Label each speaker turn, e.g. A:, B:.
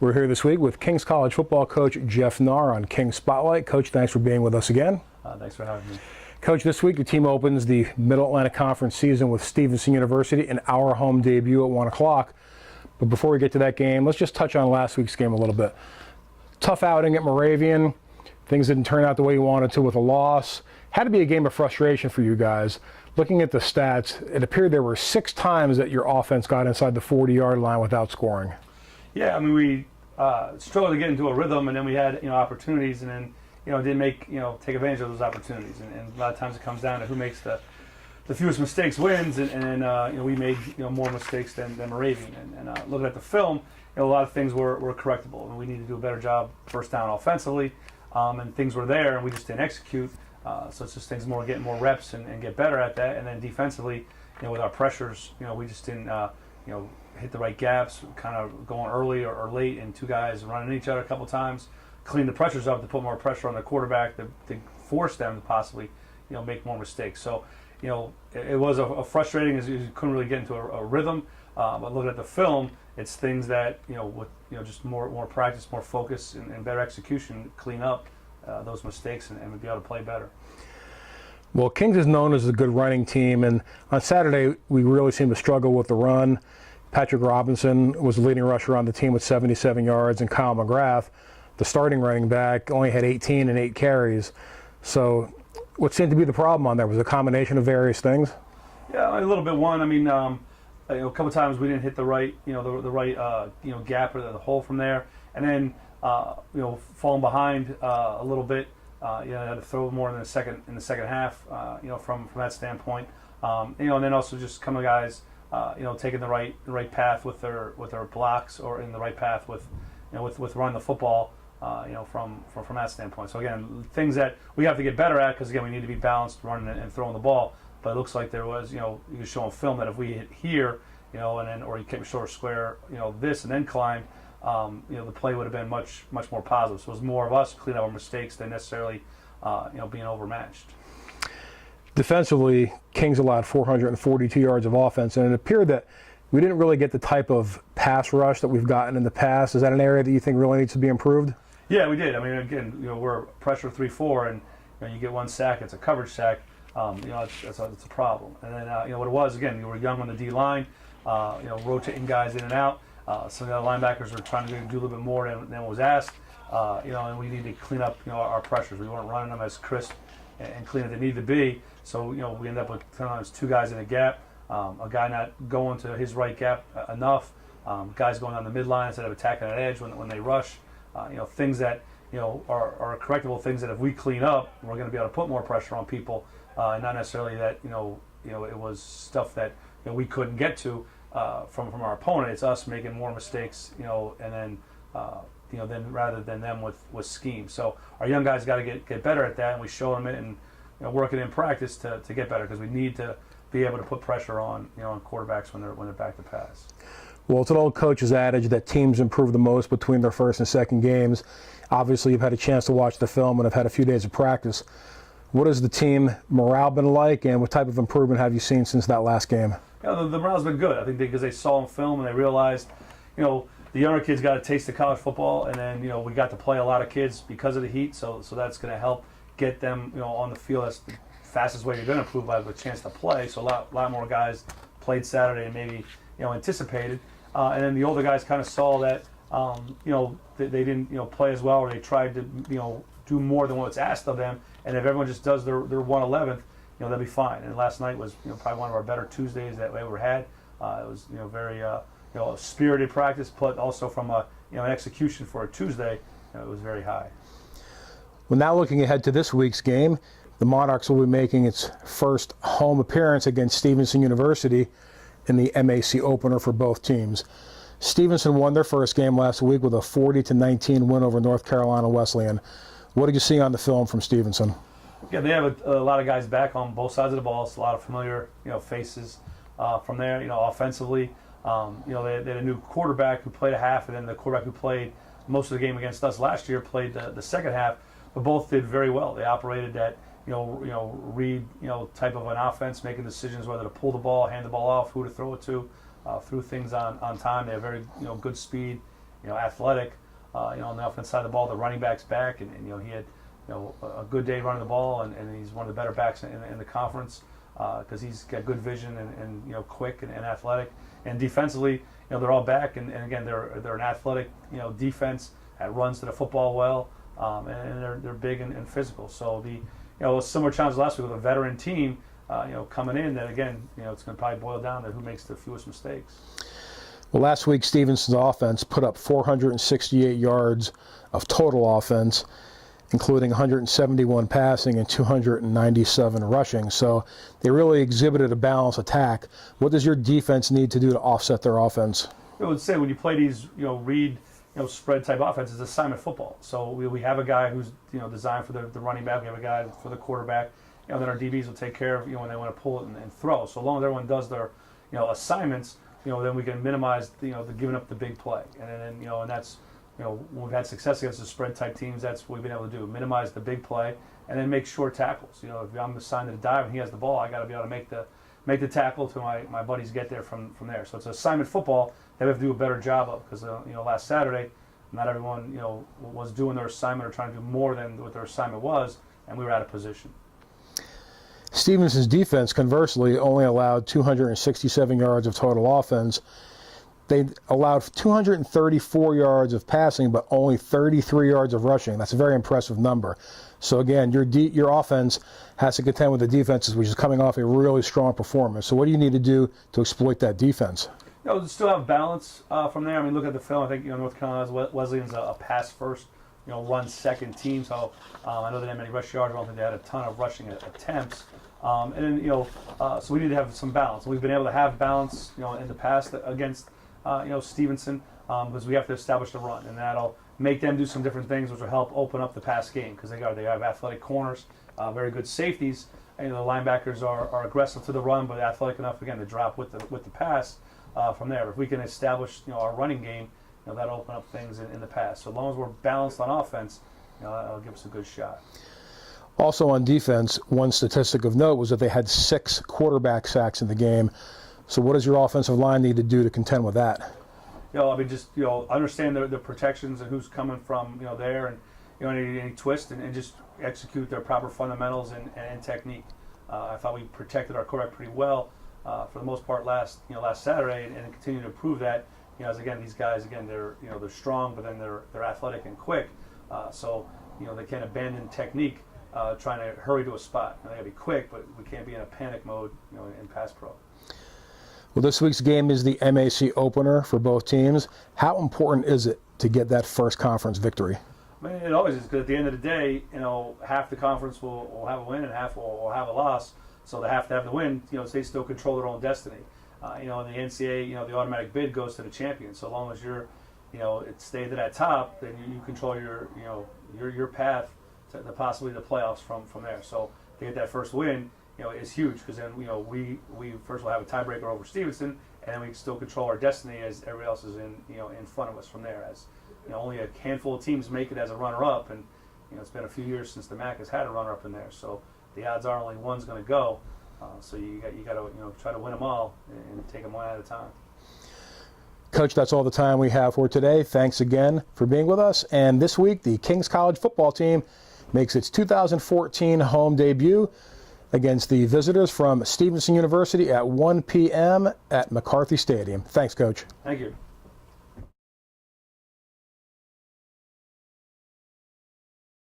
A: We're here this week with Kings College football coach Jeff Knarr on Kings Spotlight. Coach, thanks for being with us again.
B: Thanks for having me.
A: Coach, this week the team opens the Middle Atlantic Conference season with Stevenson University in our home debut at 1 o'clock. But before we get to that game, let's just touch on last week's game a little bit. Tough outing at Moravian. Things didn't turn out the way you wanted to with a loss. Had to be a game of frustration for you guys. Looking at the stats, it appeared there were 6 times that your offense got inside the 40-yard line without scoring.
B: Yeah, I mean, we struggled to get into a rhythm, and then we had opportunities, and then didn't take advantage of those opportunities. And a lot of times it comes down to who makes the fewest mistakes wins, and we made more mistakes than Moravian. And looking at the film, a lot of things were correctable, and we need to do a better job first down offensively, and things were there, and we just didn't execute. So it's just things getting more reps and get better at that. And then defensively, with our pressures, we just didn't hit the right gaps, kind of going early or late, and 2 guys running each other a couple times. Clean the pressures up to put more pressure on the quarterback to force them to possibly make more mistakes. So it was a frustrating, as you couldn't really get into a rhythm. But looking at the film, it's things that with just more practice, more focus, and better execution, clean up those mistakes and be able to play better.
A: Well, Kings is known as a good running team, and on Saturday we really seemed to struggle with the run. Patrick Robinson was the leading rusher on the team with 77 yards, and Kyle McGrath, the starting running back, only had 18 and 8 carries. So what seemed to be the problem on there was a combination of various things?
B: Yeah, a little bit. One, I mean, a couple times we didn't hit the right, the right, gap or the hole from there, and then, falling behind a little bit. Had to throw more in the second half. From that standpoint, and then also just some of the guys, taking the right path with their blocks, or in the right path with running the football. From that standpoint. So again, things that we have to get better at, because again, we need to be balanced running and throwing the ball. But it looks like there was, you show film that if we hit here, and then, or you came short square, this and then climbed, the play would have been much more positive. So it was more of us cleaning up our mistakes than necessarily, being overmatched.
A: Defensively, Kings allowed 442 yards of offense, and it appeared that we didn't really get the type of pass rush that we've gotten in the past. Is that an area that you think really needs to be improved?
B: Yeah, we did. I mean, again, we're pressure 3-4, and you get 1 sack, it's a coverage sack. It's a problem. And then, what it was, again, we were young on the D line, rotating guys in and out. Some of the other linebackers were trying to do a little bit more than was asked. And we need to clean up, our pressures. We weren't running them as crisp and clean as they needed to be. So, we ended up with sometimes 2 guys in a gap, a guy not going to his right gap enough, guys going on the midline instead of attacking an edge when they rush. Things that are correctable, things that if we clean up, we're going to be able to put more pressure on people, and not necessarily that it was stuff that we couldn't get to from our opponent. It's us making more mistakes, and then then rather than them with scheme. So our young guys got to get better at that, and we show them it and working in practice to get better, because we need to be able to put pressure on on quarterbacks when they're back to pass.
A: Well, it's an old coach's adage that teams improve the most between their first and second games. Obviously, you've had a chance to watch the film and have had a few days of practice. What has the team morale been like, and what type of improvement have you seen since that last game?
B: The morale's been good. I think because they saw in film and they realized, the younger kids got a taste of college football, and then we got to play a lot of kids because of the heat. So that's going to help get them on the field. That's the fastest way you're going to improve, by a chance to play. So a lot more guys played Saturday and maybe anticipated. And then the older guys kind of saw that they didn't play as well, or they tried to do more than what's asked of them. And if everyone just does their 1/11th, they'll be fine. And last night was probably one of our better Tuesdays that we ever had. It was very a spirited practice, but also from an execution for a Tuesday, it was very high.
A: Well, now looking ahead to this week's game, the Monarchs will be making its first home appearance against Stevenson University in the MAC opener for both teams. Stevenson won their first game last week with a 40-19 win over North Carolina Wesleyan. What did you see on the film from Stevenson?
B: Yeah, they have a lot of guys back on both sides of the ball. It's a lot of familiar faces from there. Offensively, they had a new quarterback who played a half, and then the quarterback who played most of the game against us last year played the second half. But both did very well. They operated that read type of an offense, making decisions whether to pull the ball, hand the ball off, who to throw it to, threw things on time. They have very good speed athletic. On the offense side of the ball, the running back's back, and he had a good day running the ball, and he's one of the better backs in the conference because he's got good vision and quick and athletic. And defensively, they're all back, and again they're an athletic defense that runs to the football well, and they're big and physical. So a similar challenge last week with a veteran team coming in. That again it's going to probably boil down to who makes the fewest mistakes.
A: Well, last week Stevenson's offense put up 468 yards of total offense, including 171 passing and 297 rushing. So they really exhibited a balanced attack. What does your defense need to do to offset their offense?
B: I would say when you play these read spread type offenses, it's assignment football. So we have a guy who's designed for the running back. We have a guy for the quarterback. Then our DBs will take care of when they want to pull it and throw. So long as everyone does their assignments, then we can minimize the giving up the big play. And then and that's when we've had success against the spread type teams, that's what we've been able to do: minimize the big play and then make short tackles. If I'm assigned to the dive and he has the ball, I got to be able to make the tackle to my buddies get there from there. So it's assignment football that we have to do a better job of because last Saturday, not everyone was doing their assignment or trying to do more than what their assignment was, and we were out of position.
A: Stevenson's defense, conversely, only allowed 267 yards of total offense. They allowed 234 yards of passing, but only 33 yards of rushing. That's a very impressive number. So again, your offense has to contend with the defenses, which is coming off a really strong performance. So what do you need to do to exploit that defense?
B: Still have balance from there. I mean, look at the film. I think North Carolina's Wesleyan's a pass first, run second team. So I know they didn't have many rush yards. I don't think they had a ton of rushing attempts. And then so we need to have some balance. We've been able to have balance, in the past against Stevenson because we have to establish the run, and that'll make them do some different things, which will help open up the pass game because they have athletic corners, very good safeties. And, the linebackers are aggressive to the run, but athletic enough again to drop with the pass from there. If we can establish our running game, that'll open up things in the pass. So as long as we're balanced on offense, that'll give us a good shot.
A: Also on defense, one statistic of note was that they had 6 quarterback sacks in the game. So what does your offensive line need to do to contend with that?
B: Just understand the protections and who's coming from there, and any twist and just execute their proper fundamentals and technique. I thought we protected our quarterback pretty well for the most part last Saturday, and continue to prove that. As again, these guys they're strong, but then they're athletic and quick. So they can't abandon technique trying to hurry to a spot. They got to be quick, but we can't be in a panic mode in pass pro.
A: Well, this week's game is the MAC opener for both teams. How important is it to get that first conference victory?
B: I mean, it always is, because at the end of the day, half the conference will have a win and half will have a loss. So they have to have the win. They still control their own destiny. In the NCAA, the automatic bid goes to the champion. So long as you're, it stay to that top, then you control your path to possibly the playoffs from there. So to get that first win, is huge, because then we first will have a tiebreaker over Stevenson, and then we still control our destiny as everybody else is in front of us from there. As only a handful of teams make it as a runner-up, and it's been a few years since the MAC has had a runner-up in there. So the odds are only one's going to go. So you got to try to win them all and take them one at a time.
A: Coach, that's all the time we have for today. Thanks again for being with us. And this week, the Kings College football team makes its 2014 home debut against the visitors from Stevenson University at 1 p.m. at McCarthy Stadium. Thanks, Coach.
B: Thank you.